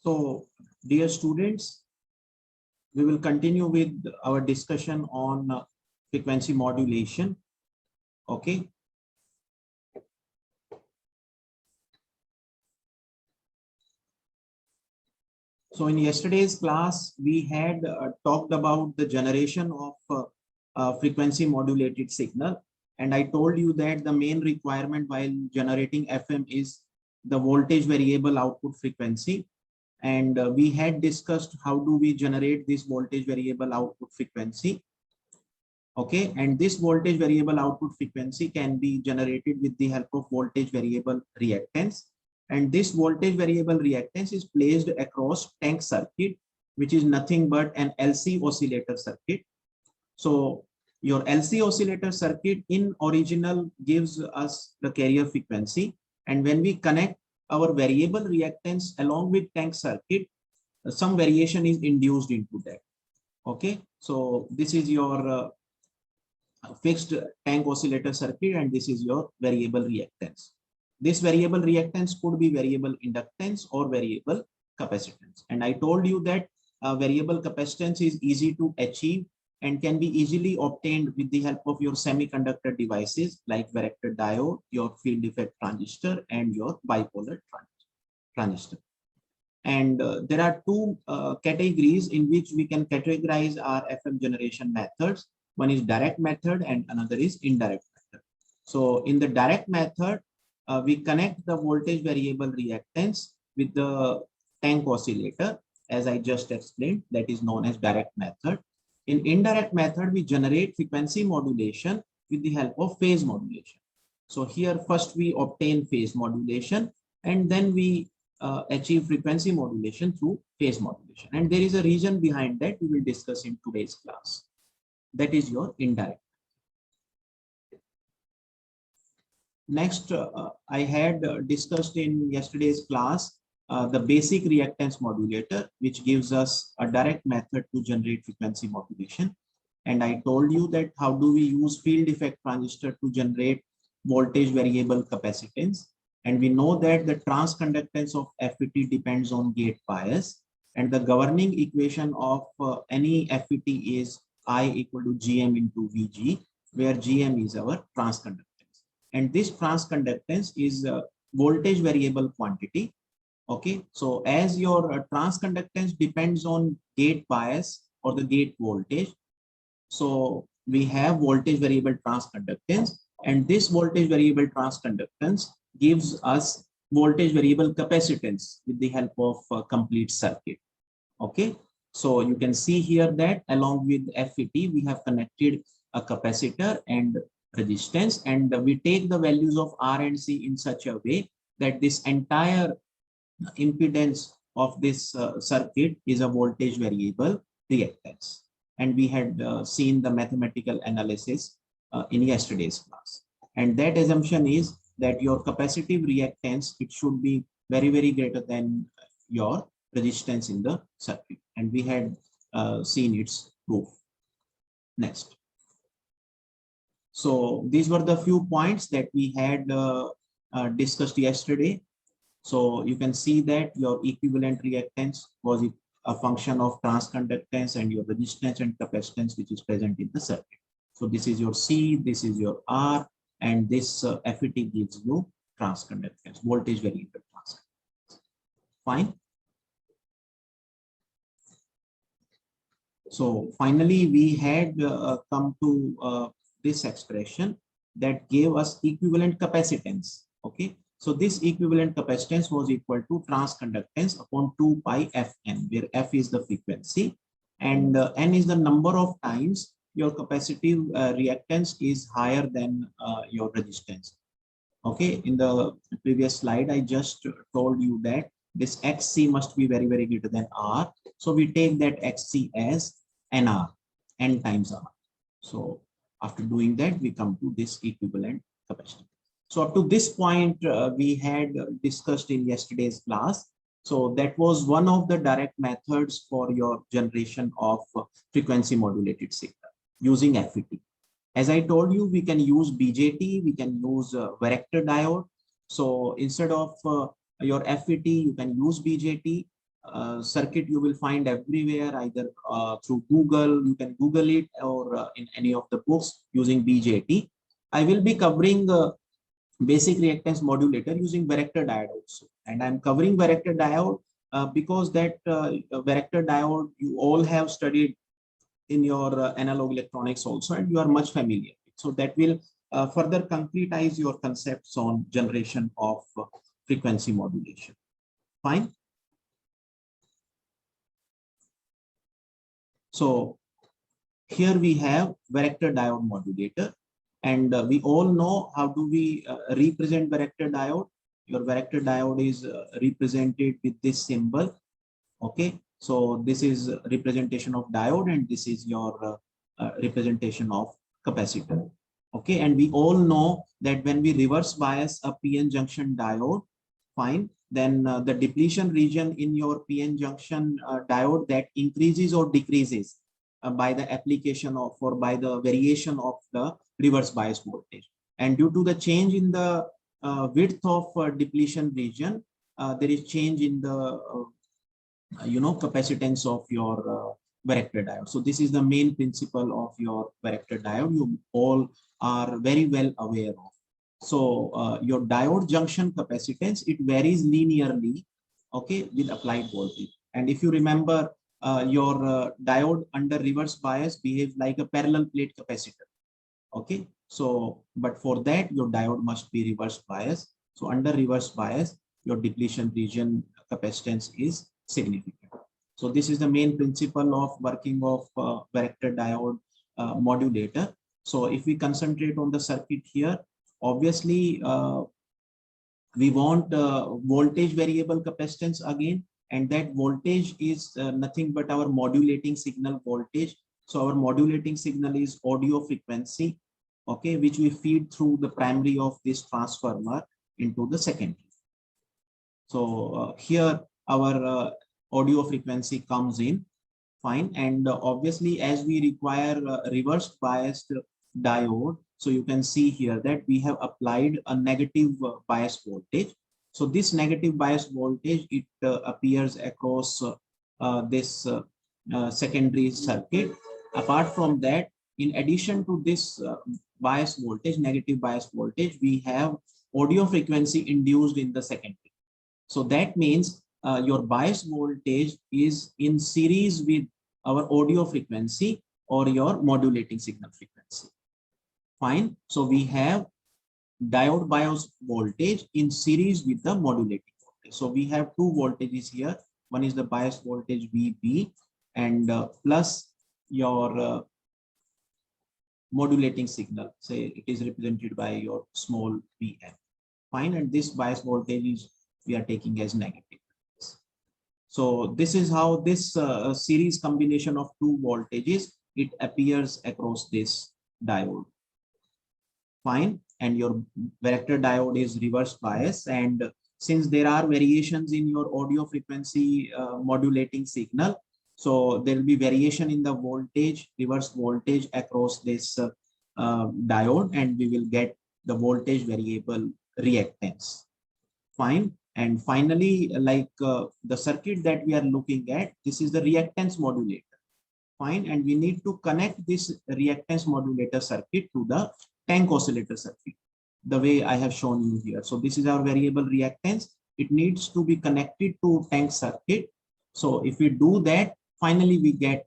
So, dear students, we will continue with our discussion on frequency modulation. Okay. So in yesterday's class, we had talked about the generation of frequency modulated signal. And I told you that the main requirement while generating FM is the voltage variable output frequency. And we had discussed how do we generate this voltage variable output frequency. Okay, and this voltage variable output frequency can be generated with the help of voltage variable reactance. And this voltage variable reactance is placed across tank circuit, which is nothing but an LC oscillator circuit. So your LC oscillator circuit in original gives us the carrier frequency. And when we connect our variable reactance along with tank circuit, some variation is induced into that. Okay, so this is your fixed tank oscillator circuit, and this is your variable reactance. This variable reactance could be variable inductance or variable capacitance. And I told you that variable capacitance is easy to achieve and can be easily obtained with the help of your semiconductor devices like varactor diode, your field effect transistor, and your bipolar transistor. And there are two categories in which we can categorize our FM generation methods. One is direct method and another is indirect method. So in the direct method, we connect the voltage variable reactance with the tank oscillator, as I just explained, that is known as direct method. In indirect method, we generate frequency modulation with the help of phase modulation. So here first we obtain phase modulation and then we achieve frequency modulation through phase modulation. And there is a reason behind that we will discuss in today's class. That is your indirect. Next, I had discussed in yesterday's class the basic reactance modulator, which gives us a direct method to generate frequency modulation. And I told you that how do we use field effect transistor to generate voltage variable capacitance. And we know that the transconductance of FET depends on gate bias, and the governing equation of any FET is I equal to GM into VG, where GM is our transconductance. And this transconductance is a voltage variable quantity. Okay, so as your transconductance depends on gate bias or the gate voltage, so we have voltage variable transconductance, and this voltage variable transconductance gives us voltage variable capacitance with the help of a complete circuit. Okay, so you can see here that along with FET, we have connected a capacitor and resistance, and we take the values of R and C in such a way that this entire impedance of this circuit is a voltage variable reactance. And we had seen the mathematical analysis in yesterday's class. And that assumption is that your capacitive reactance, it should be very, very greater than your resistance in the circuit. And we had seen its proof. Next. So these were the few points that we had discussed yesterday. So you can see that your equivalent reactance was a function of transconductance and your resistance and capacitance, which is present in the circuit. So this is your C, this is your R, and this FET gives you transconductance, voltage variable transconductance. Fine. So finally, we had come to this expression that gave us equivalent capacitance. Okay, so this equivalent capacitance was equal to transconductance upon 2 pi Fn, where F is the frequency and N is the number of times your capacitive reactance is higher than your resistance. Okay, in the previous slide, I just told you that this XC must be very, very greater than R. So we take that XC as NR, N times R. So after doing that, we come to this equivalent capacitance. So up to this point, we had discussed in yesterday's class. So that was one of the direct methods for your generation of frequency modulated signal using FET. As I told you, we can use BJT, we can use varactor diode. So instead of your FET, you can use BJT. circuit you will find everywhere, either through Google, you can Google it, or in any of the books using BJT. I will be covering basic reactance modulator using varactor diode also. And I'm covering varactor diode because that varactor diode you all have studied in your analog electronics also, and you are much familiar. So that will further concretize your concepts on generation of frequency modulation. Fine. So here we have varactor diode modulator, and we all know how do we represent varactor diode. Your varactor diode is represented with this symbol. Okay, so this is representation of diode, and this is your representation of capacitor. Okay, and we all know that when we reverse bias a PN junction diode, fine, then the depletion region in your PN junction diode that increases or decreases by the application of, or by the variation of the reverse bias voltage. And due to the change in the width of depletion region, there is change in the capacitance of your varactor diode. So this is the main principle of your varactor diode. You all are very well aware of. So your diode junction capacitance, it varies linearly, okay, with applied voltage. And if you remember, your diode under reverse bias behaves like a parallel plate capacitor. Okay, so but for that your diode must be reverse bias. So under reverse bias, your depletion region capacitance is significant. So this is the main principle of working of varactor diode modulator. So if we concentrate on the circuit here, obviously we want voltage variable capacitance again, and that voltage is nothing but our modulating signal voltage. So our modulating signal is audio frequency, okay, which we feed through the primary of this transformer into the secondary. So here our audio frequency comes in, fine, and obviously as we require reverse biased diode, so you can see here that we have applied a negative bias voltage. So this negative bias voltage, it appears across this secondary circuit. Apart from that, in addition to this bias voltage, negative bias voltage, we have audio frequency induced in the secondary. So that means your bias voltage is in series with our audio frequency or your modulating signal frequency. Fine. So we have diode bias voltage in series with the modulating voltage. So we have two voltages here. One is the bias voltage VB, and plus your modulating signal. Say it is represented by your small Vm. Fine. And this bias voltage is we are taking as negative. So this is how this series combination of two voltages, it appears across this diode. Fine. And your varactor diode is reverse bias, and since there are variations in your audio frequency modulating signal, so there will be variation in the voltage, reverse voltage across this diode, and we will get the voltage variable reactance. Fine. And finally, like the circuit that we are looking at, this is the reactance modulator. Fine. And we need to connect this reactance modulator circuit to the tank oscillator circuit, the way I have shown you here. So this is our variable reactance. It needs to be connected to tank circuit. So if we do that, finally we get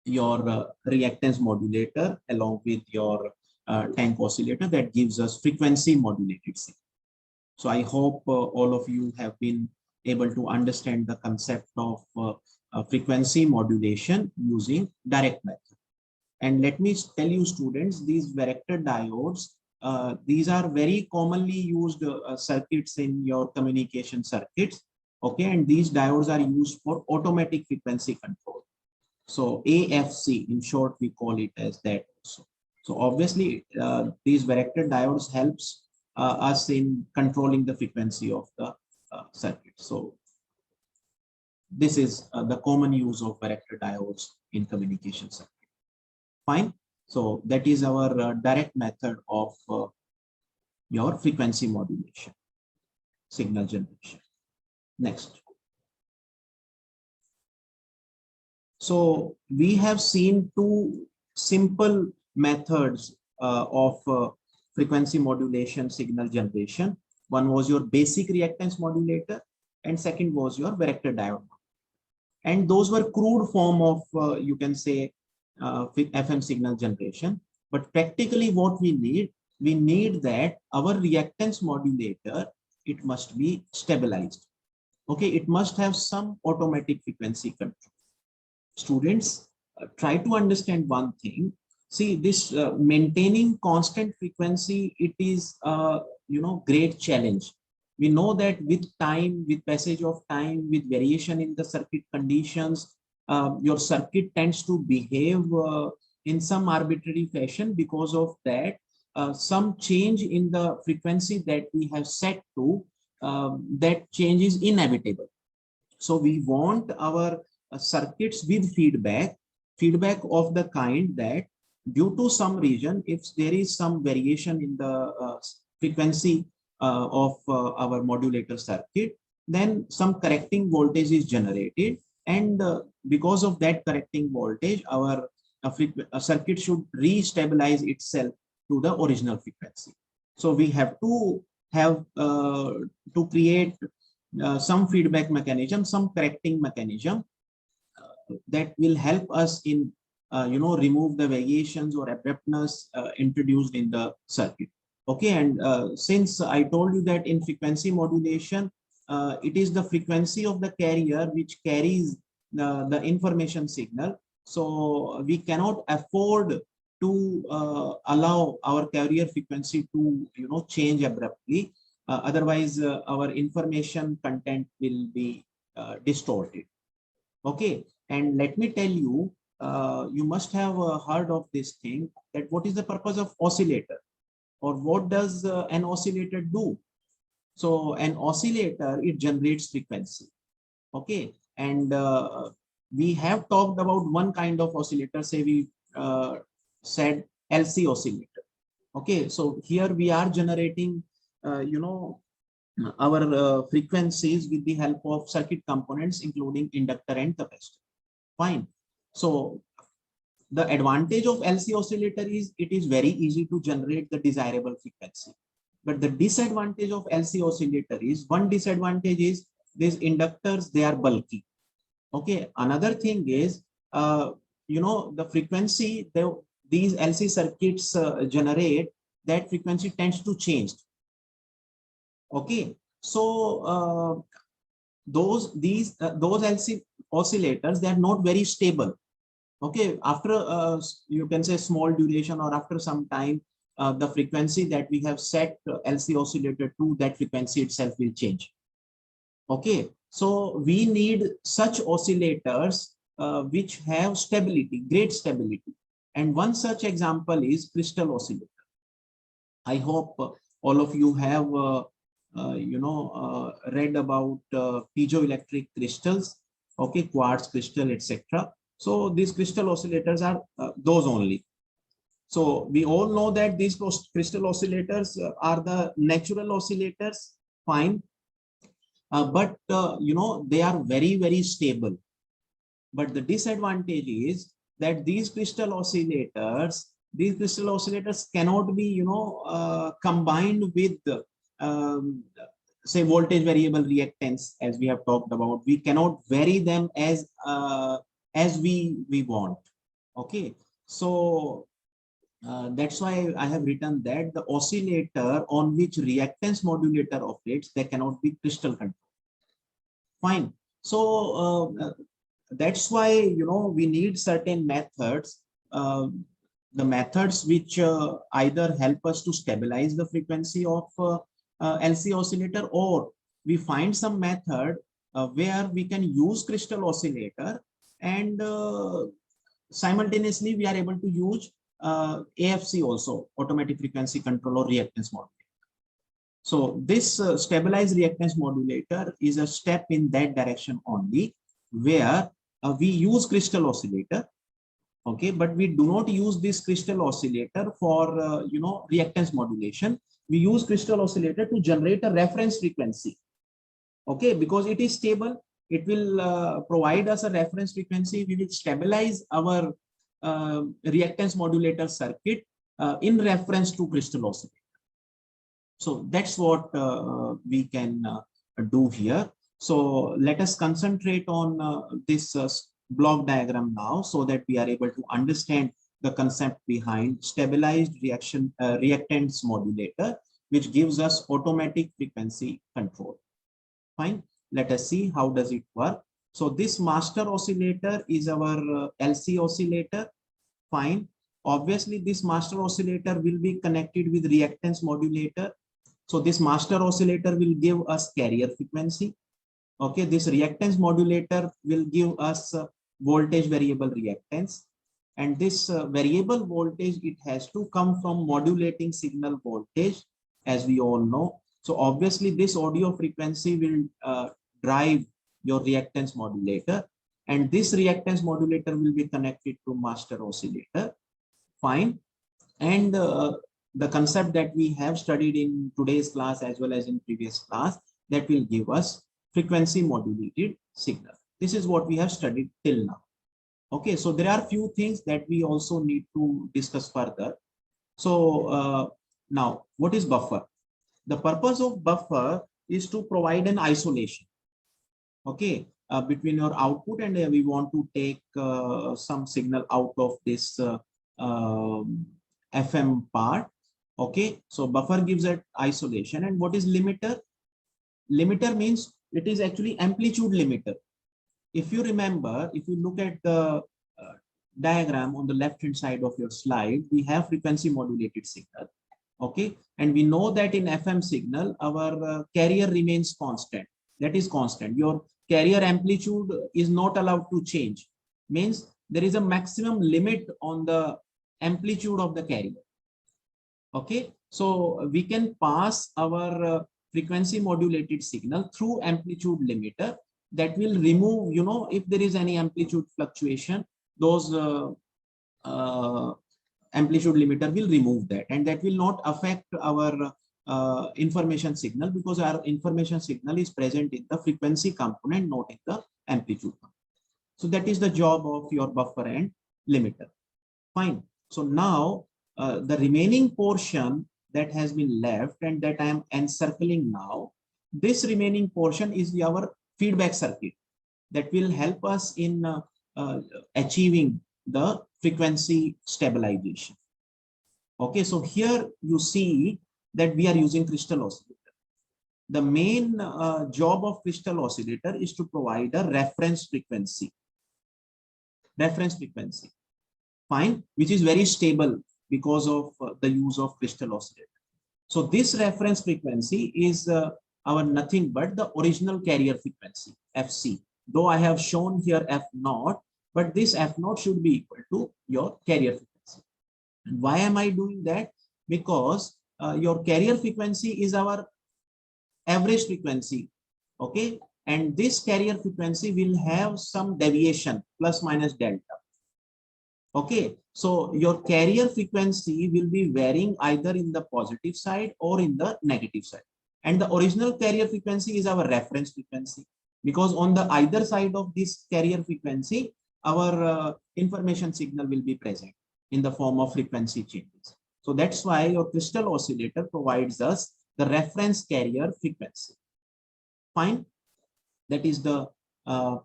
your reactance modulator along with your tank oscillator that gives us frequency modulated signal. So I hope all of you have been able to understand the concept of frequency modulation using direct method. And let me tell you students, these varactor diodes, these are very commonly used circuits in your communication circuits. Okay, and these diodes are used for automatic frequency control. So AFC, in short, we call it as that also. So obviously these varactor diodes helps us in controlling the frequency of the circuit. So this is the common use of varactor diodes in communication circuit. Fine. So that is our direct method of your frequency modulation, signal generation. Next. So we have seen two simple methods of frequency modulation signal generation. One was your basic reactance modulator, and second was your varactor diode. And those were crude form of, you can say, FM signal generation. But practically what we need that our reactance modulator, it must be stabilized. Okay, it must have some automatic frequency control. Students, try to understand one thing. See, this maintaining constant frequency, it is great challenge. We know that with time, with passage of time, with variation in the circuit conditions, your circuit tends to behave in some arbitrary fashion. Because of that, some change in the frequency that we have set to, that change is inevitable. So we want our circuits with feedback of the kind that due to some reason, if there is some variation in the frequency of our modulator circuit, then some correcting voltage is generated, and because of that correcting voltage, our circuit should re-stabilize itself to the original frequency. So we have to create some feedback mechanism, some correcting mechanism that will help us in remove the variations or abruptness introduced in the circuit. Okay, and since I told you that in frequency modulation, it is the frequency of the carrier which carries the information signal. So we cannot afford to allow our carrier frequency to change abruptly. Otherwise, our information content will be distorted. Okay, and let me tell you, you must have heard of this thing, that what is the purpose of oscillator, or what does an oscillator do? So an oscillator, it generates frequency. Okay, and we have talked about one kind of oscillator, say we said LC oscillator. Okay, so here we are generating our frequencies with the help of circuit components, including inductor and capacitor. Fine. So the advantage of LC oscillator is it is very easy to generate the desirable frequency. But the disadvantage of LC oscillator is, one disadvantage is these inductors, they are bulky. Okay. Another thing is, the frequency these LC circuits generate, that frequency tends to change. Okay, so those LC oscillators, they are not very stable. Okay, after you can say small duration, or after some time, the frequency that we have set LC oscillator to, that frequency itself will change. Okay, so we need such oscillators which have stability, great stability, and one such example is crystal oscillator. I hope all of you have read about piezoelectric crystals, okay, quartz crystal, etc. So these crystal oscillators are those only. So we all know that these crystal oscillators are the natural oscillators, fine, but they are very, very stable. But the disadvantage is that these crystal oscillators cannot be combined with say voltage variable reactance, as we have talked about. We cannot vary them as we want. Okay, so that's why I have written that the oscillator on which reactance modulator operates, they cannot be crystal controlled. Fine. So that's why we need certain methods, the methods which either help us to stabilize the frequency of LC oscillator, or we find some method where we can use crystal oscillator, and simultaneously we are able to use AFC also, automatic frequency control or reactance modulator. So this stabilized reactance modulator is a step in that direction only, where we use crystal oscillator. Okay, but we do not use this crystal oscillator for reactance modulation. We use crystal oscillator to generate a reference frequency. Okay, because it is stable, it will provide us a reference frequency. We will stabilize our reactance modulator circuit in reference to crystal oscillator. So that's what we can do here. So let us concentrate on this block diagram now, so that we are able to understand the concept behind stabilized reactance modulator, which gives us automatic frequency control. Fine. Let us see how does it work. So this master oscillator is our LC oscillator. Fine. Obviously, this master oscillator will be connected with reactance modulator. So this master oscillator will give us carrier frequency. Okay, this reactance modulator will give us voltage variable reactance. And this variable voltage, it has to come from modulating signal voltage, as we all know. So obviously this audio frequency will drive your reactance modulator, and this reactance modulator will be connected to master oscillator. Fine. And the concept that we have studied in today's class as well as in previous class, that will give us frequency modulated signal. This is what we have studied till now. Okay, so there are few things that we also need to discuss further. So now, what is buffer? The purpose of buffer is to provide an isolation, okay, between your output, and we want to take some signal out of this FM part. Okay, so buffer gives it isolation. And what is limiter? Limiter means it is actually amplitude limiter. If you remember, if you look at the diagram on the left hand side of your slide, we have frequency modulated signal. Okay, and we know that in FM signal, our carrier remains constant. That is constant. Your carrier amplitude is not allowed to change. Means there is a maximum limit on the amplitude of the carrier. Okay, so we can pass our frequency modulated signal through amplitude limiter, that will remove, you know, if there is any amplitude fluctuation, those amplitude limiter will remove that, and that will not affect our information signal, because our information signal is present in the frequency component, not in the amplitude component. So that is the job of your buffer and limiter. Fine. So now the remaining portion that has been left and that I am encircling now, this remaining portion is our feedback circuit that will help us in achieving the frequency stabilization. Okay, so here you see that we are using crystal oscillator. The main job of crystal oscillator is to provide a reference frequency. Fine, which is very stable because of the use of crystal oscillator. So this reference frequency is our nothing but the original carrier frequency, FC. Though I have shown here F0, but this F0 should be equal to your carrier frequency. And why am I doing that? Because your carrier frequency is our average frequency, okay? And this carrier frequency will have some deviation, plus minus delta. Okay, so your carrier frequency will be varying either in the positive side or in the negative side. And the original carrier frequency is our reference frequency, because on the either side of this carrier frequency, our information signal will be present in the form of frequency changes. So that's why your crystal oscillator provides us the reference carrier frequency. Fine. That is the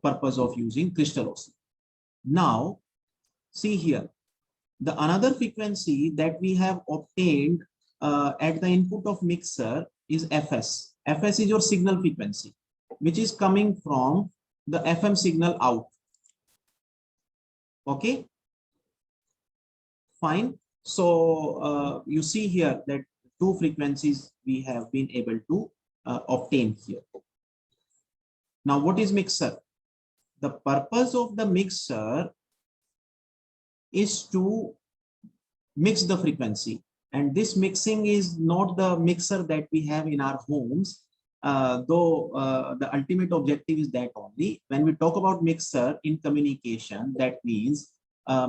purpose of using crystal oscillator. Now, see here, the another frequency that we have obtained at the input of mixer is Fs. Fs is your signal frequency, which is coming from the FM signal out. Okay, fine. So you see here that two frequencies we have been able to obtain here. Now, what is mixer? The purpose of the mixer is to mix the frequency, and this mixing is not the mixer that we have in our homes, though the ultimate objective is that only. When we talk about mixer in communication, that means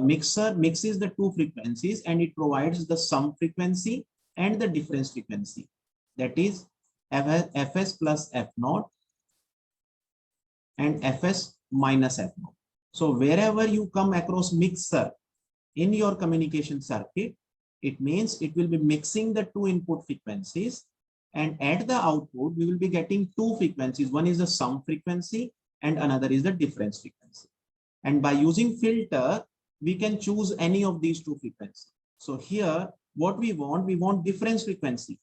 mixer mixes the two frequencies and it provides the sum frequency and the difference frequency, that is Fs plus F0 and Fs minus F0. So wherever you come across mixer in your communication circuit, it means it will be mixing the two input frequencies, and at the output we will be getting two frequencies. One is the sum frequency and another is the difference frequency. And by using filter, we can choose any of these two frequencies. So here what we want difference frequency.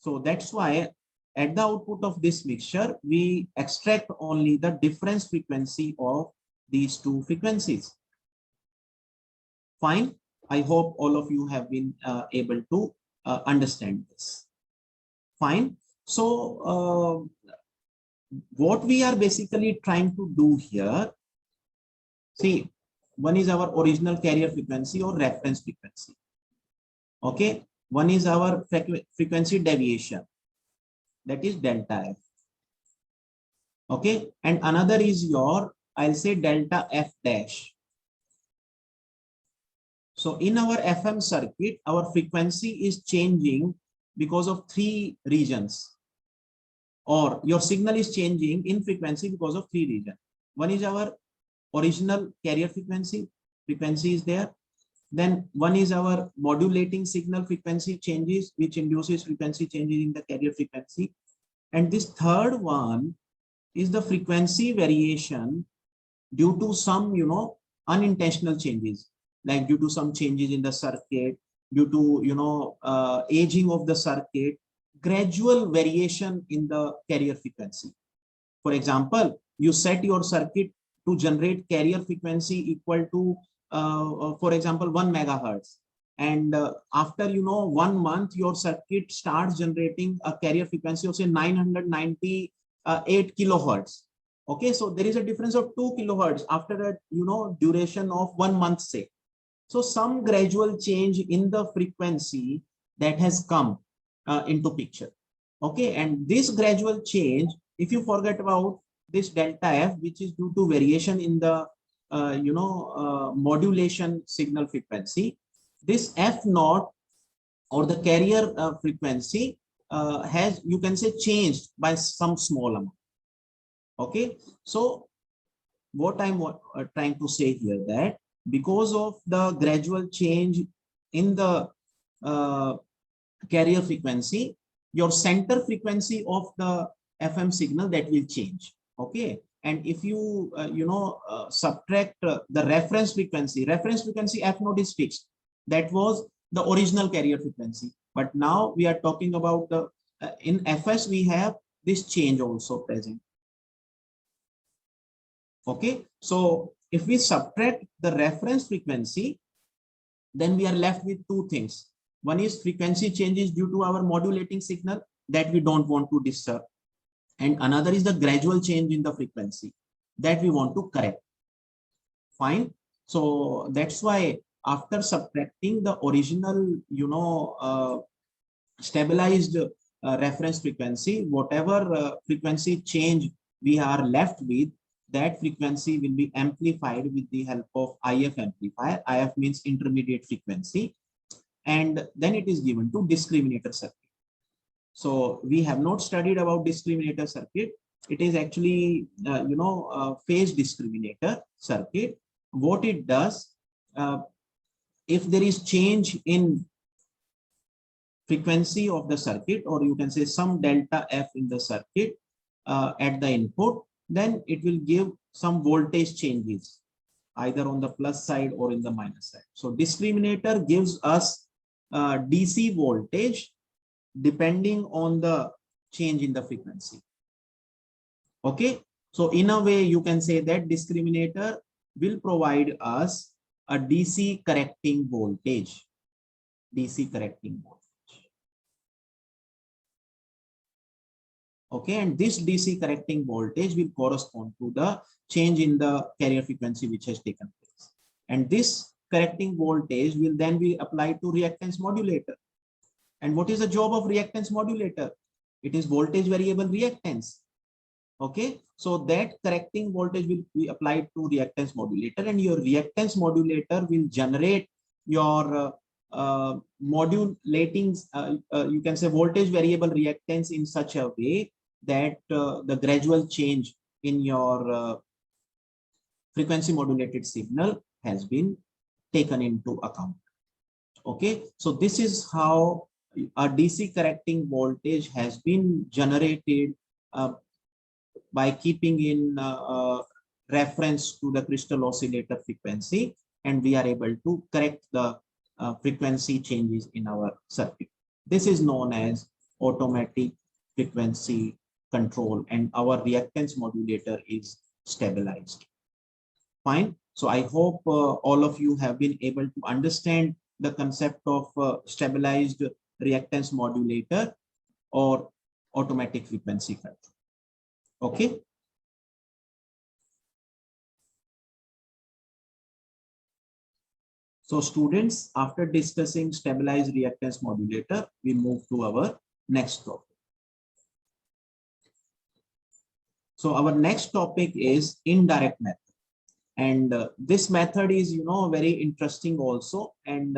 So that's why at the output of this mixture, we extract only the difference frequency of these two frequencies. Fine. I hope all of you have been able to understand this. Fine. So what we are basically trying to do here, see, one is our original carrier frequency or reference frequency. Okay. One is our frequency deviation, that is delta F. Okay. And another is your, I'll say delta F dash. So in our FM circuit, our frequency is changing because of three regions, or your signal is changing in frequency because of three regions. One is our original carrier frequency is there. Then one is our modulating signal frequency changes, which induces frequency changes in the carrier frequency. And this third one is the frequency variation due to some, unintentional changes, like due to some changes in the circuit, due to, aging of the circuit, gradual variation in the carrier frequency. For example, you set your circuit to generate carrier frequency equal to, for example, 1 megahertz. And after, 1 month, your circuit starts generating a carrier frequency of say 998 kilohertz. Okay, so there is a difference of 2 kilohertz after a duration of 1 month, say. So some gradual change in the frequency that has come into picture. Okay, and this gradual change, if you forget about this delta F, which is due to variation in the modulation signal frequency, this F naught or the carrier frequency has, you can say, changed by some small amount. Okay, so what I'm trying to say here, that because of the gradual change in the carrier frequency, your center frequency of the FM signal, that will change. Okay, and if you subtract the reference frequency F naught is fixed. That was the original carrier frequency, but now we are talking about the in FS we have this change also present. Okay, so if we subtract the reference frequency, then we are left with two things. One is frequency changes due to our modulating signal that we don't want to disturb, and another is the gradual change in the frequency that we want to correct. Fine. So that's why after subtracting the original, stabilized reference frequency, whatever frequency change we are left with, that frequency will be amplified with the help of IF amplifier. IF means intermediate frequency, and then it is given to discriminator circuit. So we have not studied about discriminator circuit. It is actually, phase discriminator circuit. What it does, if there is change in frequency of the circuit, or you can say some delta F in the circuit at the input, then it will give some voltage changes either on the plus side or in the minus side. So discriminator gives us DC voltage depending on the change in the frequency. Okay, so in a way you can say that discriminator will provide us a DC correcting voltage. DC correcting voltage. Okay, and this DC correcting voltage will correspond to the change in the carrier frequency which has taken place. And this correcting voltage will then be applied to reactance modulator. And what is the job of reactance modulator? It is voltage variable reactance. Okay, so that correcting voltage will be applied to reactance modulator, and your reactance modulator will generate your modulating, you can say, voltage variable reactance in such a way that the gradual change in your frequency modulated signal has been taken into account. Okay, so this is how a DC correcting voltage has been generated by keeping in reference to the crystal oscillator frequency, and we are able to correct the frequency changes in our circuit. This is known as automatic frequency control, and our reactance modulator is stabilized. Fine. So I hope all of you have been able to understand the concept of stabilized reactance modulator or automatic frequency control. Okay. So students, after discussing stabilized reactance modulator, we move to our next topic. So our next topic is indirect method. And this method is, very interesting also. And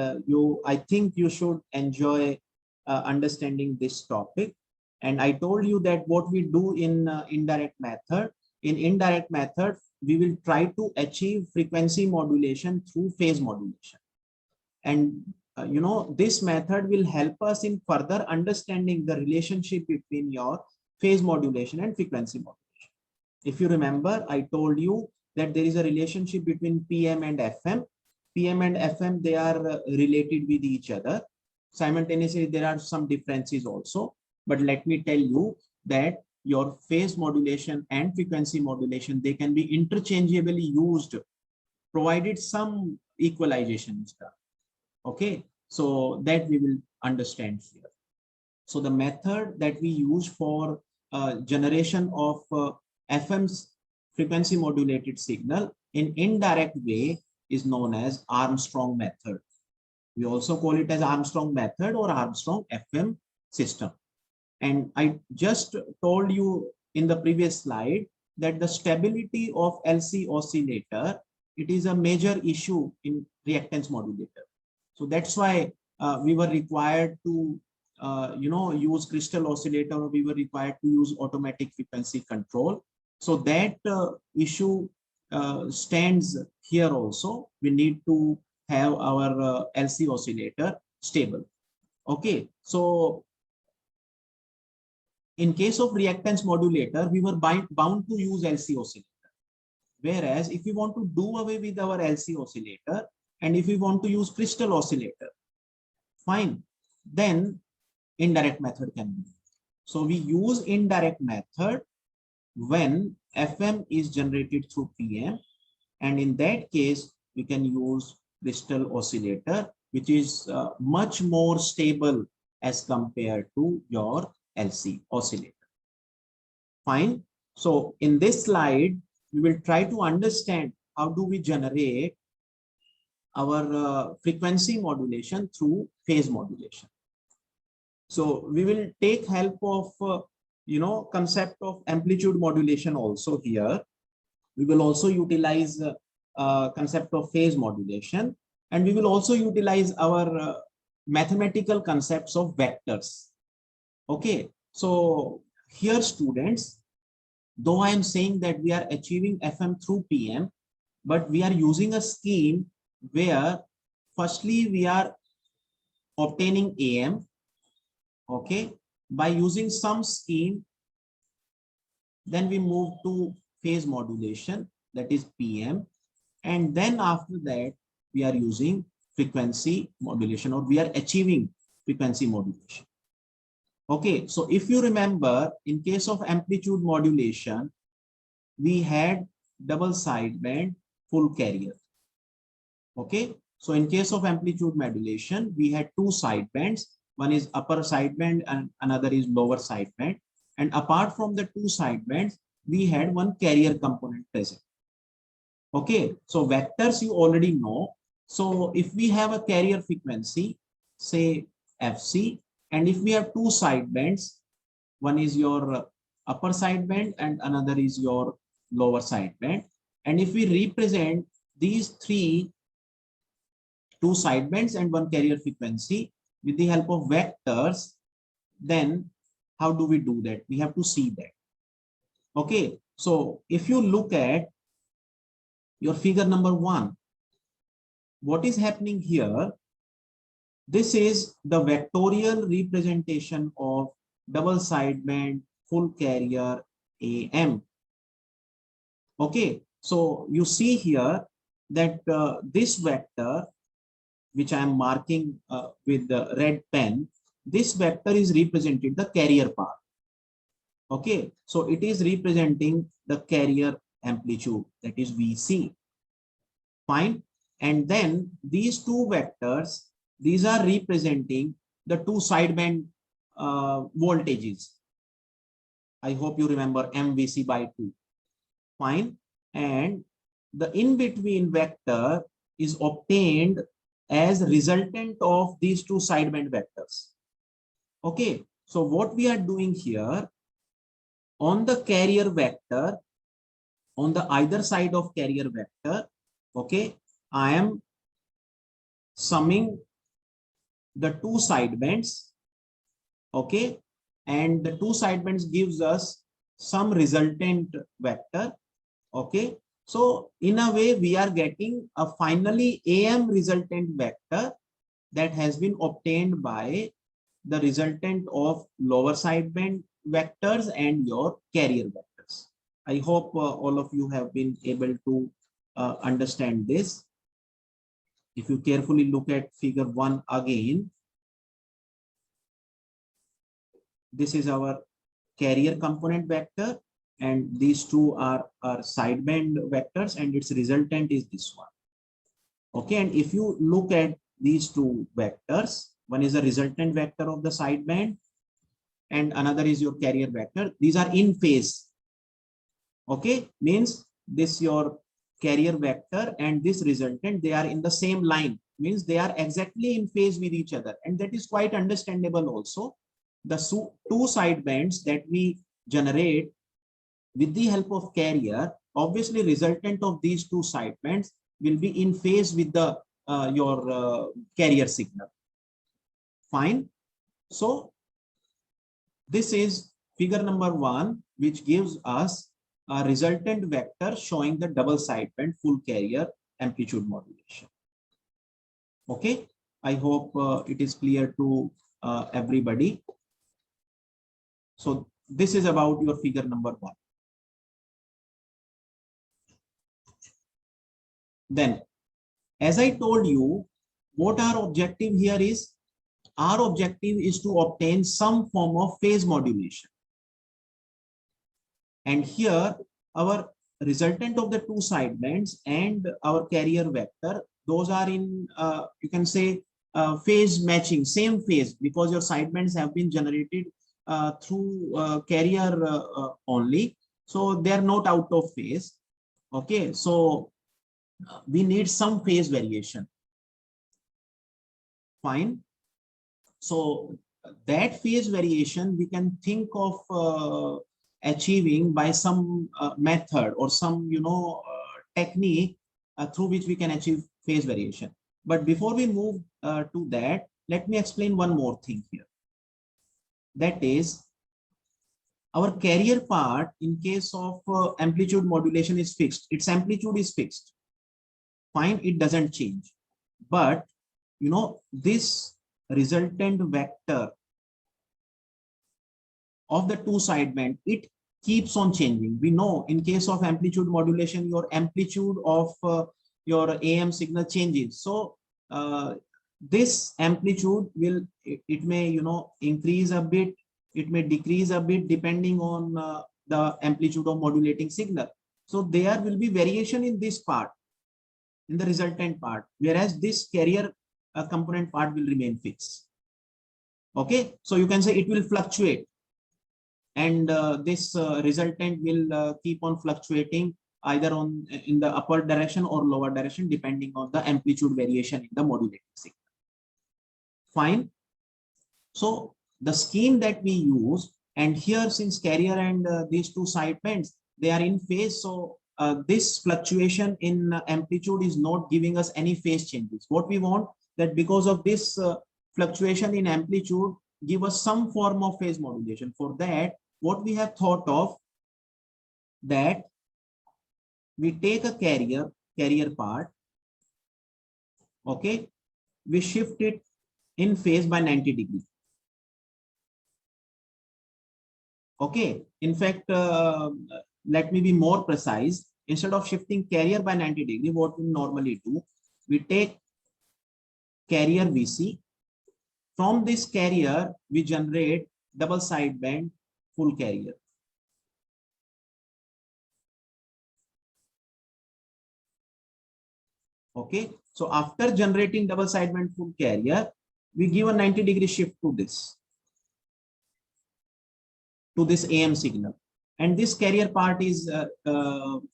I think you should enjoy understanding this topic. And I told you that what we do in indirect method, we will try to achieve frequency modulation through phase modulation. And this method will help us in further understanding the relationship between your phase modulation and frequency modulation. If you remember, I told you that there is a relationship between PM and FM. PM and FM, they are related with each other. Simultaneously, there are some differences also. But let me tell you that your phase modulation and frequency modulation, they can be interchangeably used, provided some equalization is done. Okay, so that we will understand here. So the method that we use for generation of FM's frequency modulated signal in indirect way is known as Armstrong method. We also call it as Armstrong method or Armstrong FM system. And I just told you in the previous slide that the stability of LC oscillator, it is a major issue in reactance modulator. So that's why we were required to use crystal oscillator, or we were required to use automatic frequency control. So that issue stands here also. We need to have our LC oscillator stable. Okay, so in case of reactance modulator, we were bound to use LC oscillator. Whereas if we want to do away with our LC oscillator, and if we want to use crystal oscillator, fine, then indirect method can be. So we use indirect method when FM is generated through PM, and in that case we can use crystal oscillator, which is much more stable as compared to your LC oscillator. Fine. So in this slide we will try to understand how do we generate our frequency modulation through phase modulation. So we will take help of concept of amplitude modulation also here. We will also utilize concept of phase modulation, and we will also utilize our mathematical concepts of vectors. Okay, so here students, though I am saying that we are achieving FM through PM, but we are using a scheme where firstly we are obtaining AM, okay, by using some scheme, then we move to phase modulation, that is PM, and then after that we are using frequency modulation, or we are achieving frequency modulation. Okay, so if you remember, in case of amplitude modulation, we had double sideband full carrier. Okay, so in case of amplitude modulation, we had two sidebands. One is upper sideband and another is lower sideband. And apart from the two sidebands, we had one carrier component present. Okay, so vectors you already know. So if we have a carrier frequency, say FC, and if we have two sidebands, one is your upper sideband and another is your lower sideband. And if we represent these two sidebands and one carrier frequency with the help of vectors, then how do we do that? We have to see that. Okay, So if you look at your figure number 1, what is happening here? This is the vectorial representation of double sideband full carrier AM. Okay, so you see here that this vector, which I am marking with the red pen, this vector is represented the carrier part. Okay, so it is representing the carrier amplitude, that is VC. Fine. And then these two vectors, these are representing the two sideband voltages. I hope you remember MVC by 2. Fine. And the in-between vector is obtained as resultant of these two sideband vectors. Okay. So what we are doing here, on the carrier vector, on the either side of carrier vector, okay, I am summing the two sidebands, okay, and the two sidebands gives us some resultant vector, okay. So in a way, we are getting a finally AM resultant vector that has been obtained by the resultant of lower sideband vectors and your carrier vectors. I hope all of you have been able to understand this. If you carefully look at figure 1 again, this is our carrier component vector, and these two are sideband vectors, and its resultant is this one. Okay, and if you look at these two vectors, one is a resultant vector of the sideband and another is your carrier vector. These are in phase. Okay, means this your carrier vector and this resultant, they are in the same line, means they are exactly in phase with each other, and that is quite understandable also. The two sidebands that we generate with the help of carrier, obviously resultant of these two sidebands will be in phase with the your carrier signal. Fine. So this is figure number 1, which gives us a resultant vector showing the double sideband full carrier amplitude modulation. Okay, I hope it is clear to everybody. So this is about your figure number 1. Then, as I told you, what our objective here is? Our objective is to obtain some form of phase modulation. And here, our resultant of the two sidebands and our carrier vector, those are in, you can say, phase matching, same phase, because your sidebands have been generated through carrier only. So they are not out of phase. Okay, so we need some phase variation. Fine. So that phase variation we can think of achieving by some method or some technique through which we can achieve phase variation. But before we move to that, let me explain one more thing here. That is, our carrier part in case of amplitude modulation is fixed. Its amplitude is fixed. Fine, it doesn't change. But this resultant vector of the two sideband, it keeps on changing. We know in case of amplitude modulation, your amplitude of your AM signal changes. So this amplitude will, it may increase a bit, it may decrease a bit depending on the amplitude of modulating signal. So there will be variation in this part, in the resultant part, whereas this carrier component part will remain fixed. Okay, so you can say it will fluctuate, and this resultant will keep on fluctuating either in the upper direction or lower direction depending on the amplitude variation in the modulating signal. Fine. So the scheme that we use, and here since carrier and these two sidebands, they are in phase, so this fluctuation in amplitude is not giving us any phase changes. What we want, that because of this fluctuation in amplitude, give us some form of phase modulation. For that, what we have thought of, that we take a carrier part, okay, we shift it in phase by 90 degrees. Okay, in fact, let me be more precise. Instead of shifting carrier by 90 degrees, what we normally do, we take carrier VC. From this carrier, we generate double sideband full carrier. Okay, so after generating double sideband full carrier, we give a 90-degree shift to this AM signal, and this carrier part is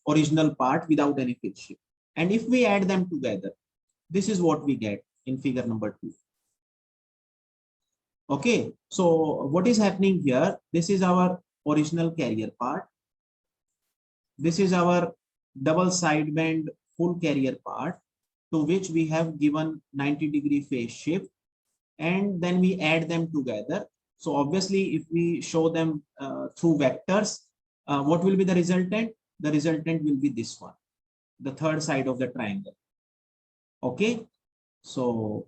original part without any phase shift. And if we add them together, this is what we get in figure number 2. Okay, so what is happening here? This is our original carrier part. This is our double sideband full carrier part, to which we have given 90-degree phase shift, and then we add them together. So obviously, if we show them through vectors, what will be the resultant? The resultant will be this one, the third side of the triangle. Okay, so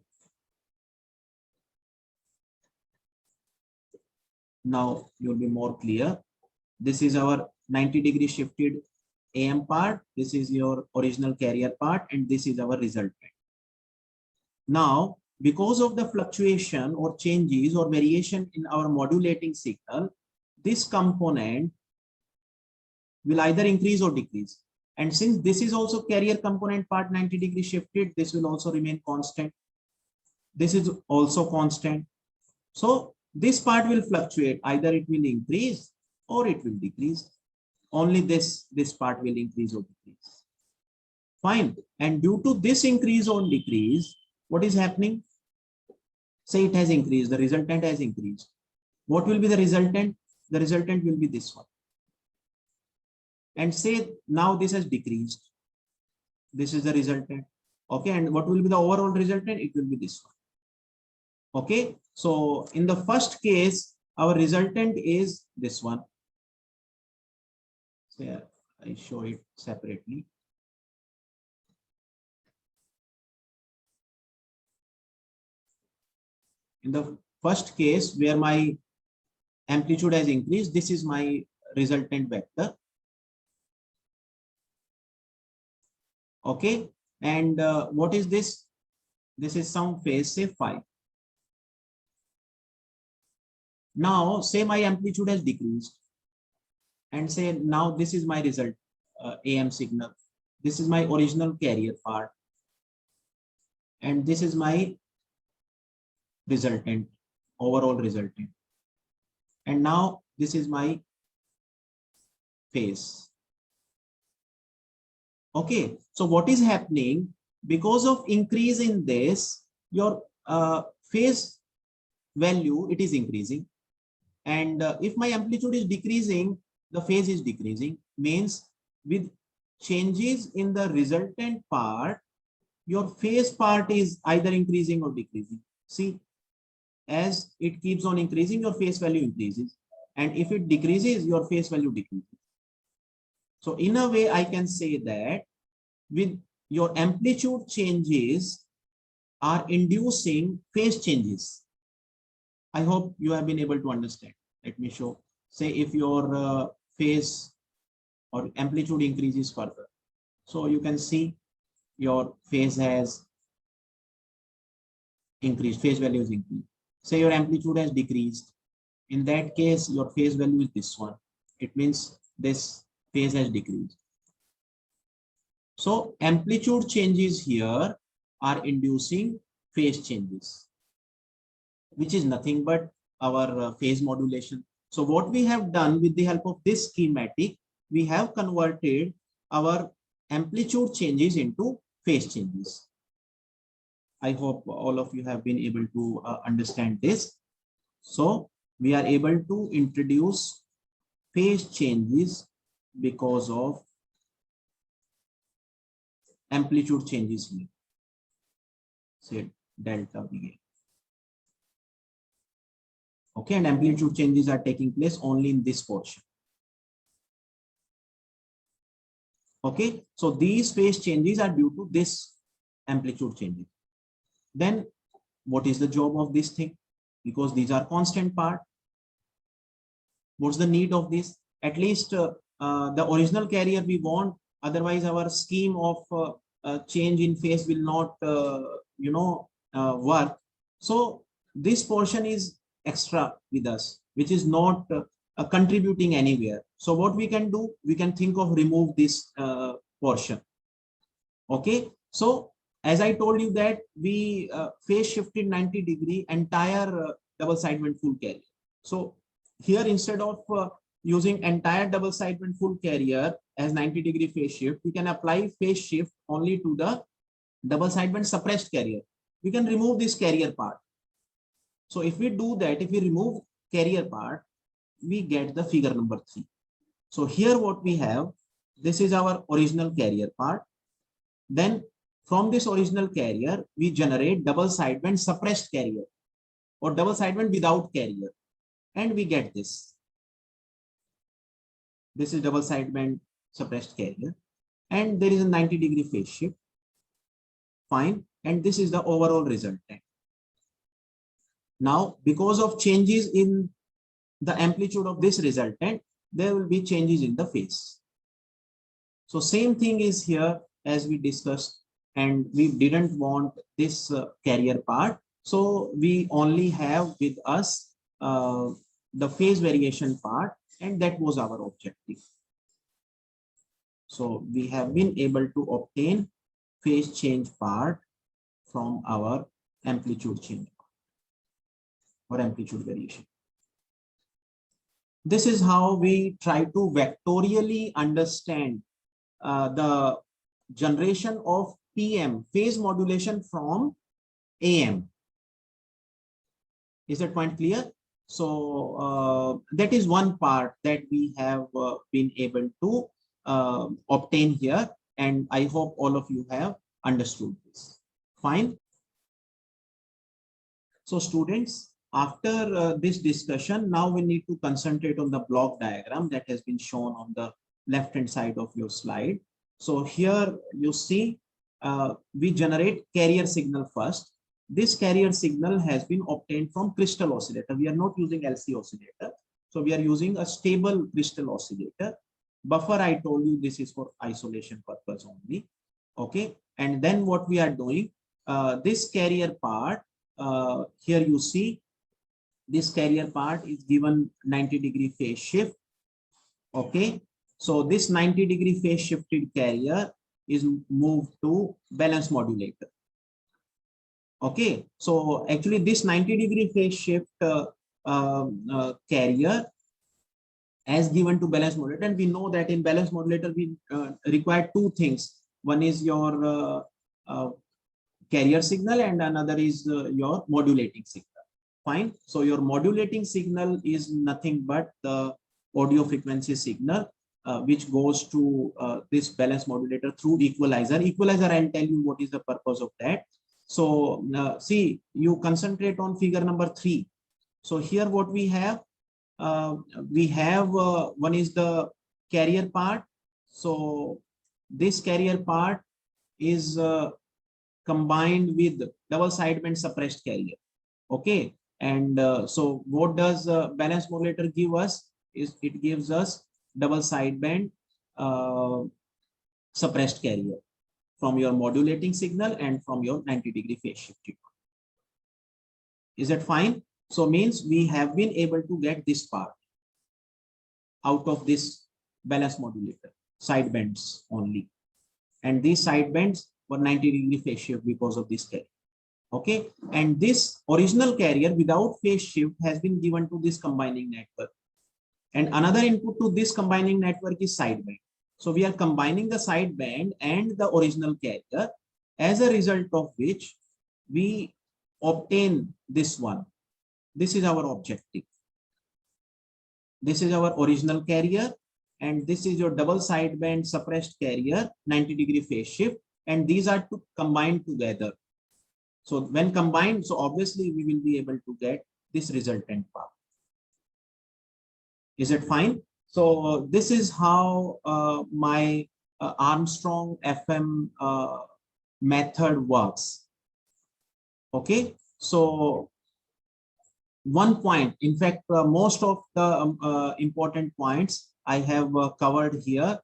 now you'll be more clear. This is our 90-degree shifted AM part. This is your original carrier part, and this is our resultant. Now, because of the fluctuation or changes or variation in our modulating signal, this component will either increase or decrease. And since this is also carrier component part 90 degree shifted, this will also remain constant. This is also constant. So this part will fluctuate. Either it will increase or it will decrease. Only this part will increase or decrease. Fine. And due to this increase or decrease, what is happening? Say it has increased, the resultant has increased. What will be the resultant? The resultant will be this one. And say now this has decreased. This is the resultant. Okay, and what will be the overall resultant? It will be this one. Okay, so in the first case, our resultant is this one. So yeah, I show it separately. In the first case, where my amplitude has increased, this is my resultant vector. Okay, and what is this? This is some phase, say phi. Now, say my amplitude has decreased, and say now this is my result, AM signal. This is my original carrier part, and this is my resultant, overall resultant. And now this is my phase. Okay, so what is happening? Because of increase in this, your phase value, it is increasing. And if my amplitude is decreasing, the phase is decreasing. Means with changes in the resultant part, your phase part is either increasing or decreasing. See, as it keeps on increasing, your phase value increases. And if it decreases, your phase value decreases. So in a way, I can say that with your amplitude changes are inducing phase changes. I hope you have been able to understand. Let me show. Say if your phase or amplitude increases further. So you can see your phase has increased, phase value is increased. Say your amplitude has decreased. In that case, your phase value is this one. It means this phase has decreased. So amplitude changes here are inducing phase changes, which is nothing but our phase modulation. So what we have done with the help of this schematic, we have converted our amplitude changes into phase changes. I hope all of you have been able to understand this. So we are able to introduce phase changes because of amplitude changes here. Say delta V. Okay, and amplitude changes are taking place only in this portion. Okay, so these phase changes are due to this amplitude changes. Then what is the job of this thing? Because these are constant part. What's the need of this? At least the original carrier we want, otherwise our scheme of change in phase will not work. So this portion is extra with us, which is not contributing anywhere. So what we can do, we can think of remove this portion. Okay, so as I told you that we phase shifted 90-degree entire double sideband full carrier. So here, instead of using entire double sideband full carrier as 90-degree phase shift, we can apply phase shift only to the double sideband suppressed carrier. We can remove this carrier part. So if we do that, if we remove carrier part, we get the figure number 3. So here what we have, this is our original carrier part. Then from this original carrier, we generate double sideband suppressed carrier or double sideband without carrier. And we get this. This is double sideband suppressed carrier. And there is a 90-degree phase shift. Fine. And this is the overall resultant. Now, because of changes in the amplitude of this resultant, there will be changes in the phase. So same thing is here as we discussed, and we didn't want this carrier part. So we only have with us the phase variation part, and that was our objective. So we have been able to obtain phase change part from our amplitude change or amplitude variation. This is how we try to vectorially understand the generation of PM, phase modulation from AM. Is that point clear? So that is one part that we have been able to obtain here, and I hope all of you have understood this. Fine. So students, after this discussion, now we need to concentrate on the block diagram that has been shown on the left hand side of your slide. So here you see we generate carrier signal first. This carrier signal has been obtained from crystal oscillator. We are not using LC oscillator. So we are using a stable crystal oscillator. Buffer, I told you this is for isolation purpose only. Okay. And then what we are doing, this carrier part, here you see this carrier part is given 90-degree phase shift. Okay. So this 90-degree phase shifted carrier is moved to balance modulator. Okay, so actually this 90-degree phase shift carrier as given to balance modulator, and we know that in balance modulator we require two things. One is your carrier signal and another is your modulating signal. Fine. So your modulating signal is nothing but the audio frequency signal which goes to this balance modulator through equalizer. Equalizer, I'll tell you what is the purpose of that. So see, you concentrate on figure number 3. So here what we have one is the carrier part. So this carrier part is combined with double sideband suppressed carrier. Okay, and so what does balance modulator give us? Is it gives us double sideband suppressed carrier from your modulating signal and from your 90-degree phase shifted. Is that fine? So means we have been able to get this part out of this balance modulator, sidebands only. And these sidebands were 90-degree phase shift because of this carrier. Okay, and this original carrier without phase shift has been given to this combining network. And another input to this combining network is sideband. So we are combining the sideband and the original carrier, as a result of which we obtain this one. This is our objective. This is our original carrier, and this is your double sideband suppressed carrier, 90-degree phase shift, and these are to combine together. So when combined, so obviously we will be able to get this resultant part. Is it fine? So this is how my Armstrong FM method works. Okay, so one point, in fact, most of the important points I have covered here.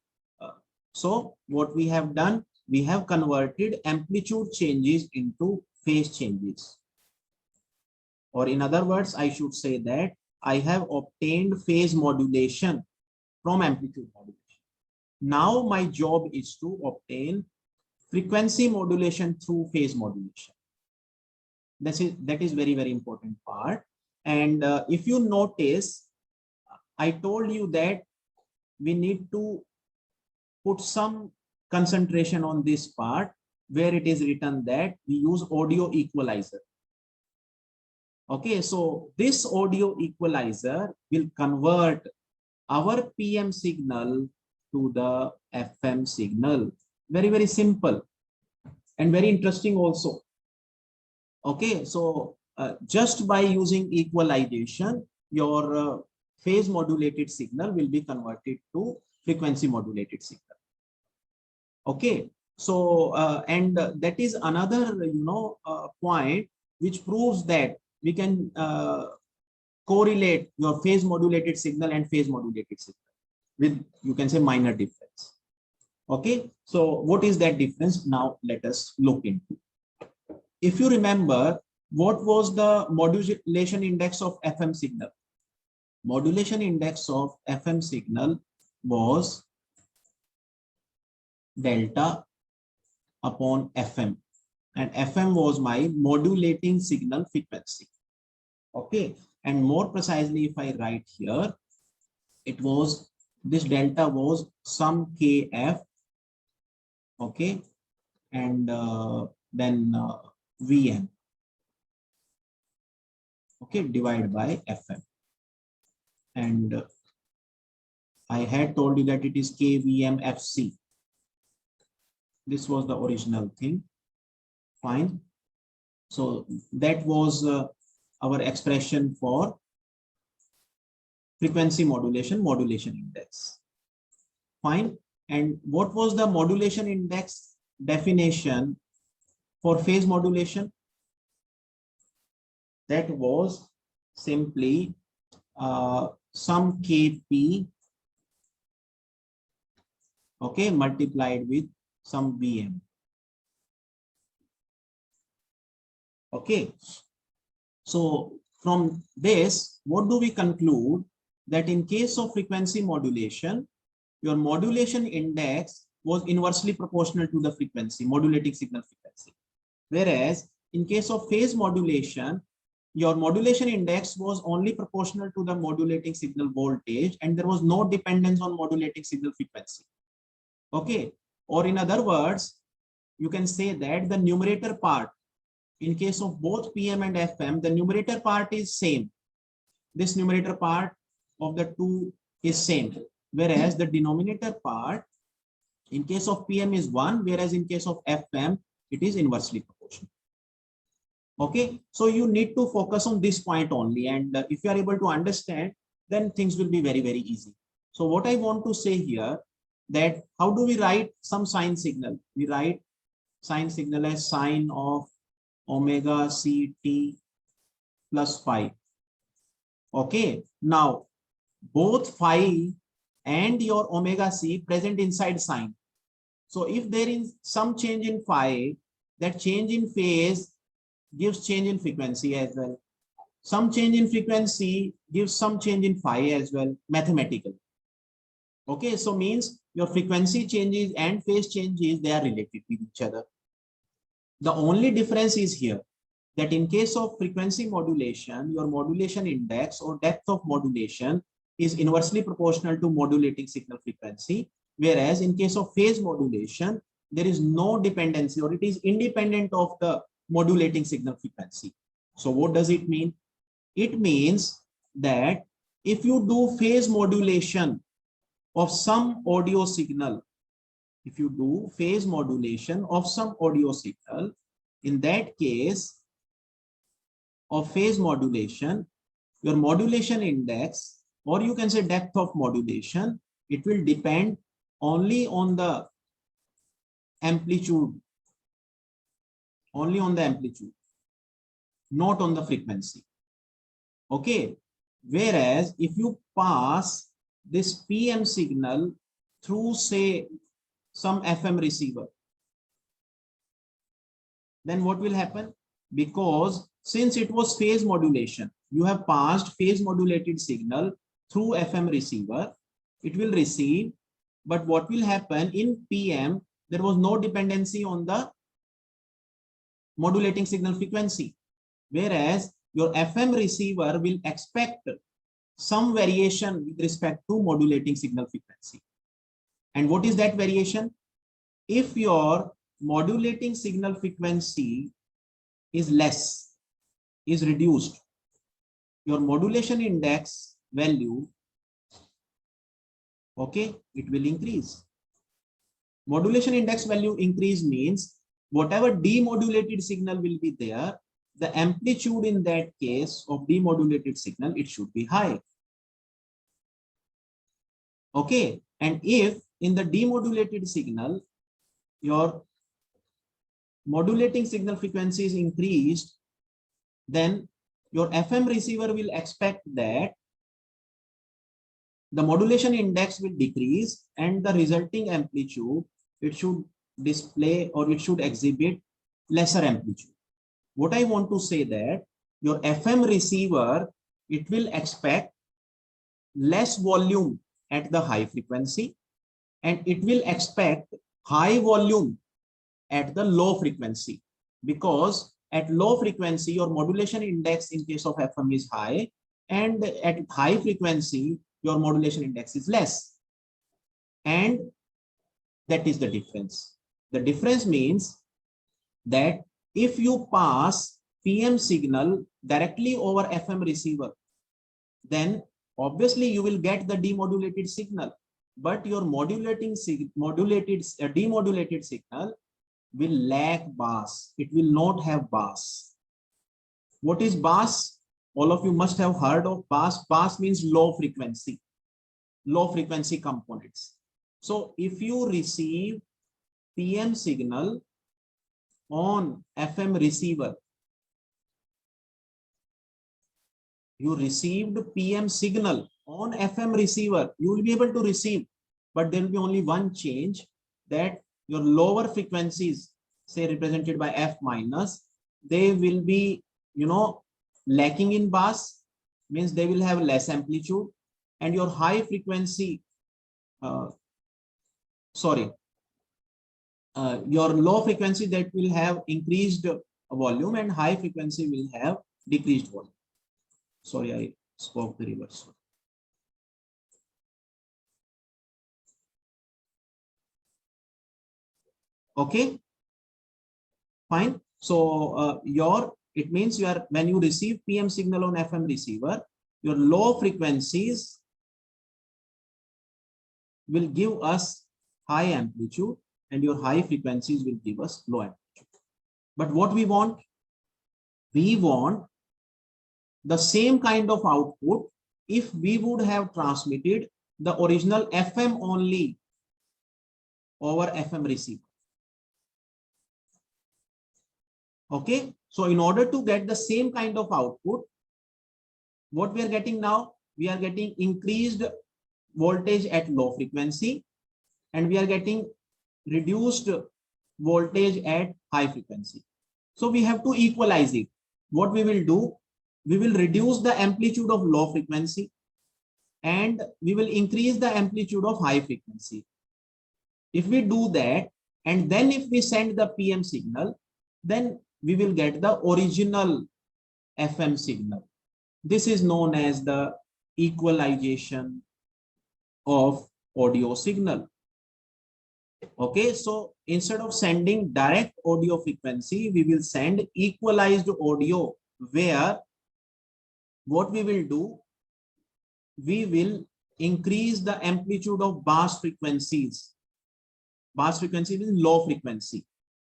So what we have done, we have converted amplitude changes into phase changes. Or in other words, I should say that I have obtained phase modulation from amplitude modulation. Now my job is to obtain frequency modulation through phase modulation. That is very, very important part. And if you notice, I told you that we need to put some concentration on this part where it is written that we use audio equalizer. Okay, so this audio equalizer will convert our PM signal to the FM signal. Very, very simple and very interesting also. Okay, so just by using equalization, your phase modulated signal will be converted to frequency modulated signal. Okay, so and that is another point which proves that we can correlate your phase modulated signal and phase modulated signal with, you can say, minor difference. Okay, so what is that difference? Now let us look into. If you remember, what was the modulation index of FM signal? Modulation index of FM signal was delta upon FM, and FM was my modulating signal frequency. Okay, and more precisely, if I write here, it was, this delta was some KF, okay, and then VM, okay, divided by FM. And I had told you that it is KVM FC. This was the original thing. Fine. So that was our expression for frequency modulation index. Fine. And what was the modulation index definition for phase modulation? That was simply some KP, okay, multiplied with some VM. Okay, so from this, what do we conclude? That in case of frequency modulation, your modulation index was inversely proportional to the frequency, modulating signal frequency. Whereas in case of phase modulation, your modulation index was only proportional to the modulating signal voltage, and there was no dependence on modulating signal frequency. Okay, or in other words, you can say that the numerator part, in case of both PM and FM, the numerator part is same. This numerator part of the two is same. Whereas the denominator part, in case of PM is 1, whereas in case of FM, it is inversely proportional. Okay, so you need to focus on this point only. And if you are able to understand, then things will be very, very easy. So what I want to say here, that how do we write some sine signal? We write sine signal as sine of omega CT plus phi. Okay, now both phi and your omega c present inside sine. So if there is some change in phi, that change in phase gives change in frequency as well. Some change in frequency gives some change in phi as well, mathematically. Okay, so means your frequency changes and phase changes, they are related with each other. The only difference is here that in case of frequency modulation, your modulation index or depth of modulation is inversely proportional to modulating signal frequency. Whereas in case of phase modulation, there is no dependency, or it is independent of the modulating signal frequency. So what does it mean? It means that if you do phase modulation of some audio signal, if you do phase modulation of some audio signal, in that case of phase modulation, your modulation index, or you can say depth of modulation, it will depend only on the amplitude, only on the amplitude, not on the frequency. Okay. Whereas if you pass this PM signal through, say, some FM receiver, then what will happen? Because since it was phase modulation, you have passed phase modulated signal through FM receiver, it will receive. But what will happen in PM, there was no dependency on the modulating signal frequency. Whereas your FM receiver will expect some variation with respect to modulating signal frequency. And what is that variation? If your modulating signal frequency is less, is reduced, your modulation index value, okay, it will increase. Modulation index value increase means whatever demodulated signal will be there, the amplitude in that case of demodulated signal, it should be high. Okay. And if in the demodulated signal, your modulating signal frequency is increased, then your FM receiver will expect that the modulation index will decrease and the resulting amplitude, it should display or it should exhibit lesser amplitude. What I want to say that your FM receiver, it will expect less volume at the high frequency and it will expect high volume at the low frequency, because at low frequency your modulation index in case of FM is high and at high frequency your modulation index is less, and that is the difference. The difference means that if you pass PM signal directly over FM receiver, then obviously you will get the demodulated signal, but your demodulated signal will lack bass. It will not have bass. What is bass? All of you must have heard of bass. Bass means low frequency components. So if you receive PM signal on FM receiver, you received PM signal on FM receiver, you will be able to receive, but there will be only one change, that your lower frequencies, say represented by F minus, they will be, lacking in bass, means they will have less amplitude, and your high frequency, your low frequency that will have increased volume and high frequency will have decreased volume. Sorry, I spoke the reverse. Okay, fine. So it means when you receive PM signal on FM receiver, your low frequencies will give us high amplitude and your high frequencies will give us low amplitude. But what we want? We want the same kind of output if we would have transmitted the original FM only over FM receiver. Okay, so in order to get the same kind of output, what we are getting now, we are getting increased voltage at low frequency and we are getting reduced voltage at high frequency. So we have to equalize it. What we will do, we will reduce the amplitude of low frequency and we will increase the amplitude of high frequency. If we do that, and then if we send the PM signal, then we will get the original FM signal. This is known as the equalization of audio signal. Okay, so instead of sending direct audio frequency, we will send equalized audio, where what we will do, we will increase the amplitude of bass frequencies. Bass frequency is low frequency.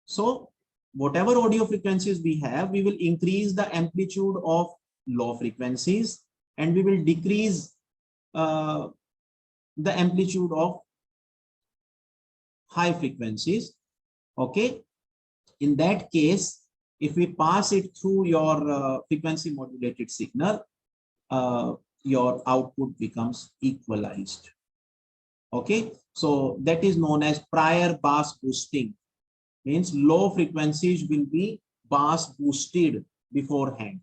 So whatever audio frequencies we have, we will increase the amplitude of low frequencies and we will decrease the amplitude of high frequencies. Okay. In that case, if we pass it through your frequency modulated signal, your output becomes equalized. Okay, so that is known as prior Bass boosting. Means low frequencies will be Bass boosted beforehand.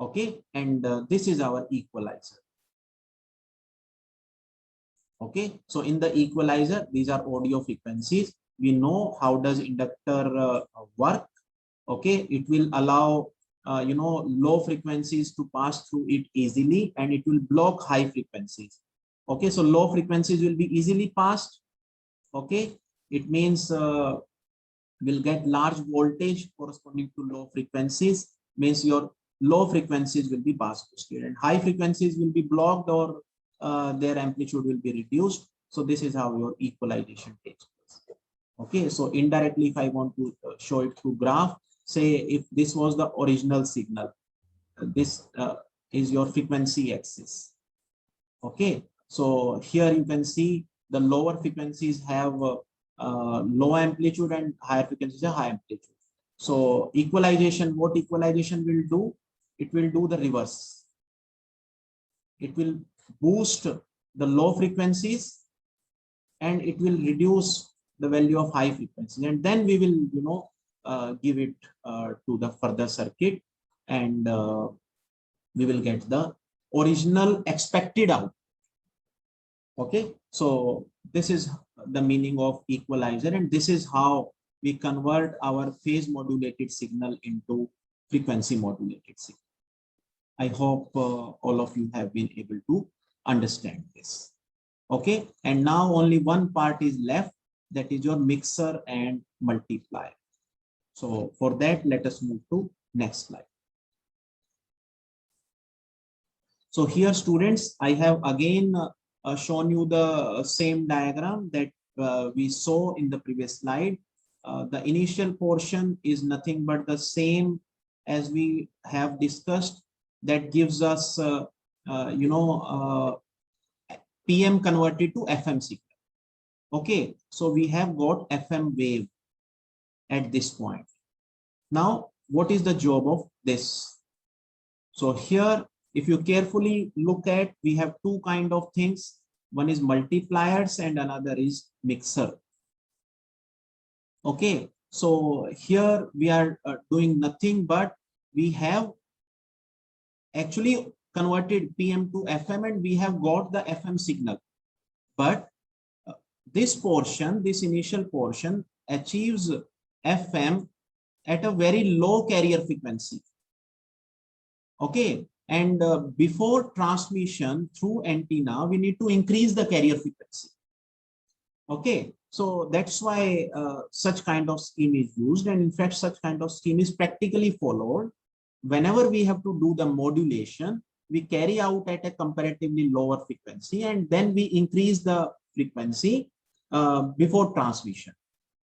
Okay, and this is our equalizer. Okay, so in the equalizer, these are audio frequencies. We know how does inductor work. Okay, it will allow low frequencies to pass through it easily, and it will block high frequencies. Okay, so low frequencies will be easily passed. Okay, it means will get large voltage corresponding to low frequencies, means your low frequencies will be Bass boosted, and high frequencies will be blocked, or their amplitude will be reduced. So this is how your equalization takes place. Okay, so indirectly, if I want to show it through graph, say if this was the original signal, this is your frequency axis. Okay, so here you can see the lower frequencies have low amplitude and higher frequencies have high amplitude. So equalization, what equalization will do? It will do the reverse. It will boost the low frequencies and it will reduce the value of high frequency, and then we will give it to the further circuit, and we will get the original expected out. Okay, so this is the meaning of equalizer, and this is how we convert our phase modulated signal into frequency modulated signal. I hope all of you have been able to understand this. Okay, and now only one part is left, that is your mixer and multiplier. So for that, let us move to next slide. So here, students, I have again shown you the same diagram that we saw in the previous slide. The initial portion is nothing but the same as we have discussed. That gives us PM converted to FM signal. Okay, so we have got FM wave at this point. Now, what is the job of this? So here, if you carefully look at, we have two kind of things. One is multipliers and another is mixer. Okay, so here we are doing nothing but we have actually converted PM to FM and we have got the FM signal. But this portion, this initial portion achieves FM at a very low carrier frequency. Okay, and before transmission through antenna, we need to increase the carrier frequency. Okay, so that's why such kind of scheme is used, and in fact such kind of scheme is practically followed. Whenever we have to do the modulation, we carry out at a comparatively lower frequency and then we increase the frequency before transmission.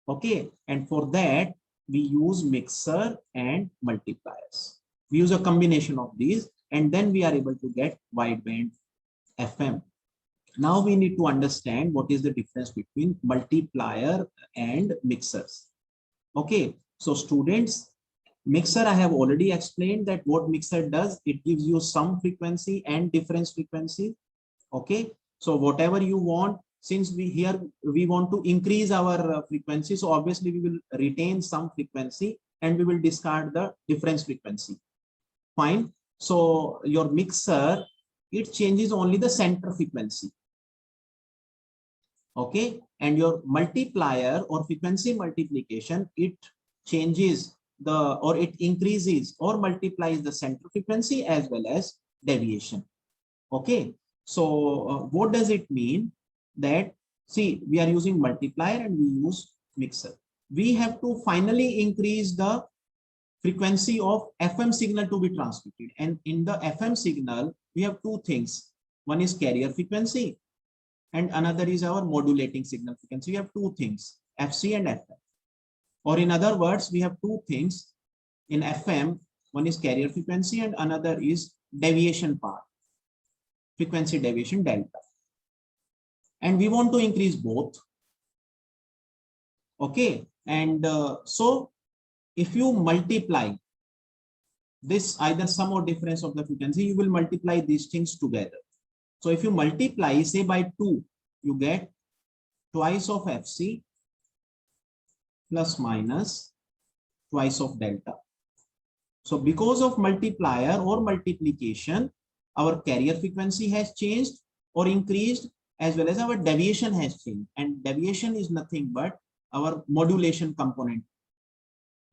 Okay, and for that we use mixer and multipliers. We use a combination of these and then we are able to get wideband FM. Now we need to understand what is the difference between multiplier and mixers. Okay, so students, mixer I have already explained that what mixer does, it gives you some frequency and difference frequency. Okay, so whatever you want, since we want to increase our frequency, so obviously we will retain some frequency and we will discard the difference frequency. Fine. So your mixer, it changes only the center frequency. Okay, and your multiplier or frequency multiplication, it changes it increases or multiplies the center frequency as well as deviation. Okay, so what does it mean? That, see, we are using multiplier and we use mixer. We have to finally increase the frequency of FM signal to be transmitted, and in the FM signal we have two things. One is carrier frequency and another is our modulating signal frequency. We have two things, FC and FM. Or in other words, we have two things in FM. One is carrier frequency and another is deviation part, frequency deviation delta. And we want to increase both. Okay, and so if you multiply this either sum or difference of the frequency, you will multiply these things together. So if you multiply say by 2, you get twice of FC plus minus twice of delta. So because of multiplier or multiplication, our carrier frequency has changed or increased, as well as our deviation has changed. And deviation is nothing but our modulation component.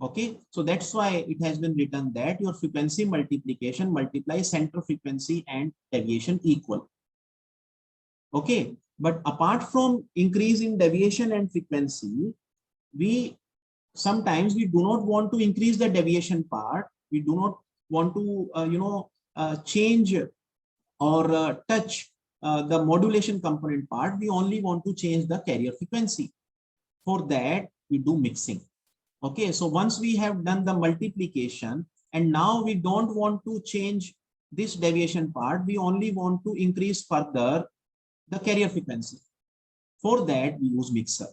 Okay, so that's why it has been written that your frequency multiplication multiplies center frequency and deviation equal. Okay, but apart from increase in deviation and frequency, we sometimes we do not want to increase the deviation part. We do not want to change or touch the modulation component part. We only want to change the carrier frequency. For that we do mixing. Okay, so once we have done the multiplication and now we don't want to change this deviation part, we only want to increase further the carrier frequency. For that we use mixer.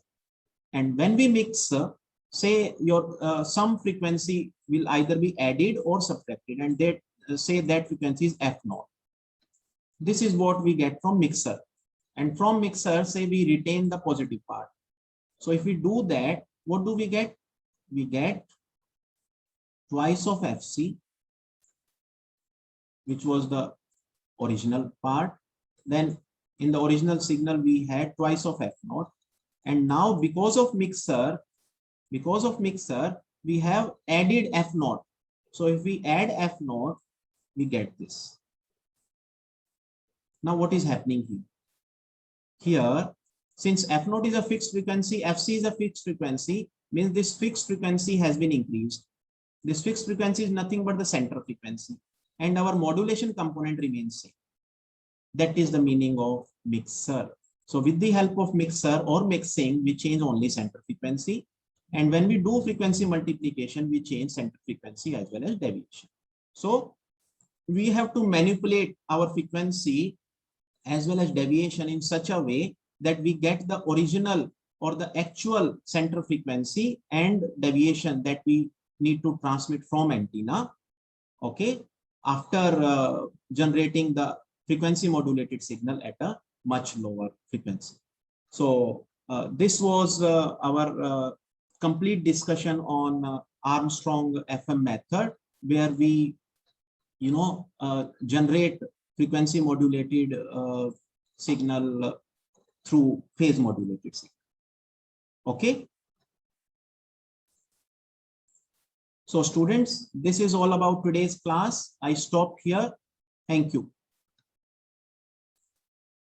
And when we mix, say your some frequency will either be added or subtracted, and that say that frequency is F0. This is what we get from mixer. And from mixer, say we retain the positive part. So if we do that, what do we get? We get twice of FC, which was the original part. Then in the original signal, we had twice of F0. And now because of mixer, we have added F0. So if we add F0, we get this. Now what is happening here? Here, since F0 is a fixed frequency, FC is a fixed frequency, means this fixed frequency has been increased. This fixed frequency is nothing but the center frequency, and our modulation component remains same. That is the meaning of mixer. So with the help of mixer or mixing, we change only center frequency. And when we do frequency multiplication, we change center frequency as well as deviation. So we have to manipulate our frequency as well as deviation in such a way that we get the original or the actual center frequency and deviation that we need to transmit from antenna. Okay, after generating the frequency modulated signal at a much lower frequency. So this was our complete discussion on Armstrong FM method, where we generate frequency modulated signal through phase modulated signal. Okay, so students, this is all about today's class. I stop here. Thank you.